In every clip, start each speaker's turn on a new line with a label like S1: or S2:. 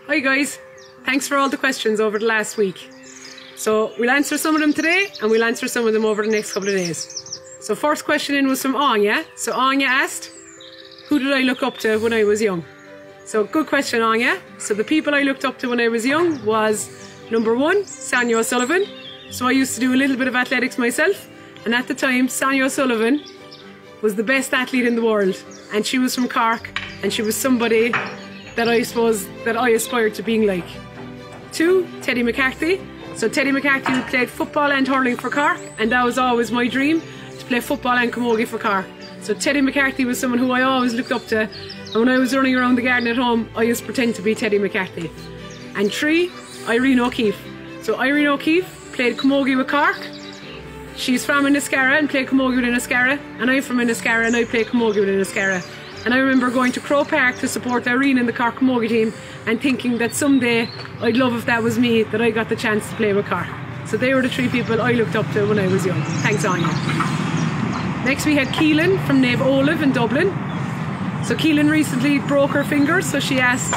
S1: Hi guys, thanks for all the questions over the last week. So we'll answer some of them today and we'll answer some of them over the next couple of days. So first question in was from Anya. So Anya asked, who did I look up to when I was young? So good question, Anya. So the people I looked up to when I was young was number 1, Sonia O'Sullivan. So I used to do a little bit of athletics myself, and at the time Sonia O'Sullivan was the best athlete in the world, and she was from Cork, and she was somebody that I suppose that I aspired to being like. 2, Teddy McCarthy. So Teddy McCarthy played football and hurling for Cork, and that was always my dream, to play football and camogie for Cork. So Teddy McCarthy was someone who I always looked up to, and when I was running around the garden at home, I used to pretend to be Teddy McCarthy. And 3, Irene O'Keefe. So Irene O'Keefe played camogie with Cork. She's from Inniscarra and played camogie with Inniscarra, and I'm from Inniscarra and I played camogie with Inniscarra. And I remember going to Crow Park to support Irene in the Cork camogie team and thinking that someday I'd love if that was me, that I got the chance to play with Cork. So they were the 3 people I looked up to when I was young. Thanks, Anya. Next we had Keelan from Nave Olive in Dublin. So Keelan recently broke her fingers, so she asked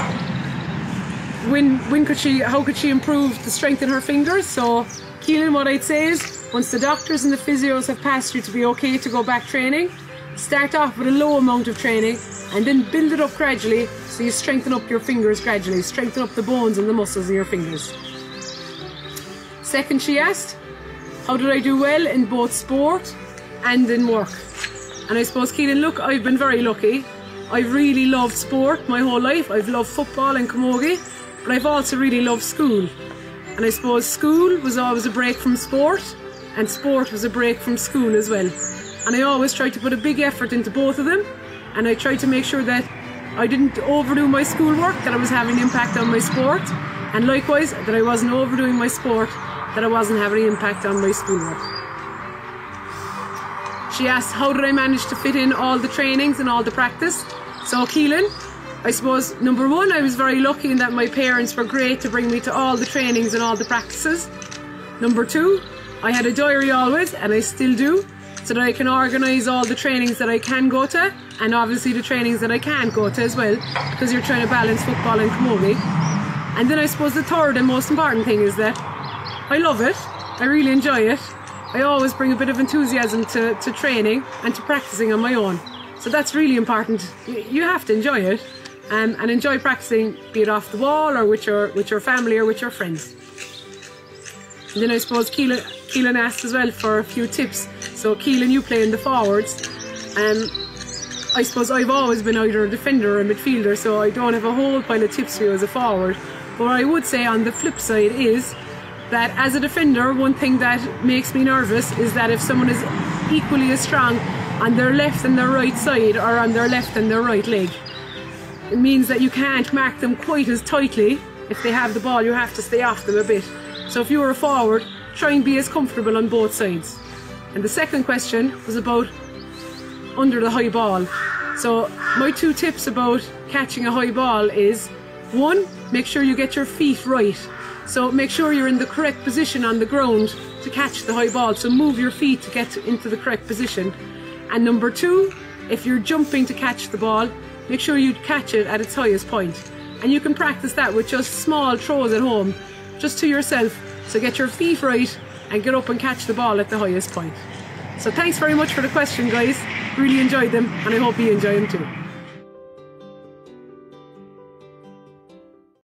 S1: how could she improve the strength in her fingers. So Keelan, what I'd say is, once the doctors and the physios have passed you to be okay to go back training, start off with a low amount of training and then build it up gradually, so you strengthen up your fingers gradually, strengthen up the bones and the muscles in your fingers. Second, she asked, how did I do well in both sport and in work? And I suppose, Keelan, look, I've been very lucky. I've really loved sport my whole life. I've loved football and camogie, but I've also really loved school. And I suppose school was always a break from sport, and sport was a break from school as well. And I always tried to put a big effort into both of them, and I tried to make sure that I didn't overdo my schoolwork, that I was having an impact on my sport, and likewise that I wasn't overdoing my sport, that I wasn't having an impact on my schoolwork. She asked, how did I manage to fit in all the trainings and all the practice? So Keelan, I suppose number 1, I was very lucky in that my parents were great to bring me to all the trainings and all the practices. Number 2, I had a diary always, and I still do, so that I can organise all the trainings that I can go to, and obviously the trainings that I can't go to as well, because you're trying to balance football and camogie. And then I suppose the third and most important thing is that I love it, I really enjoy it. I always bring a bit of enthusiasm to training and to practicing on my own. So that's really important. You have to enjoy it, and enjoy practicing, be it off the wall or with your family or with your friends. And then I suppose Keelan asked as well for a few tips. So Keelan, you play in the forwards, and I suppose I've always been either a defender or a midfielder, so I don't have a whole pile of tips for you as a forward. But what I would say on the flip side is that as a defender, one thing that makes me nervous is that if someone is equally as strong on their left and their right side, or on their left and their right leg, it means that you can't mark them quite as tightly. If they have the ball, you have to stay off them a bit. So if you were a forward, try and be as comfortable on both sides. And the second question was about under the high ball. So my 2 tips about catching a high ball is, 1, make sure you get your feet right. So make sure you're in the correct position on the ground to catch the high ball. So move your feet to get into the correct position. And number 2, if you're jumping to catch the ball, make sure you catch it at its highest point. And you can practice that with just small throws at home, just to yourself. So get your feet right and get up and catch the ball at the highest point. So thanks very much for the question, guys. Really enjoyed them, and I hope you enjoy them too.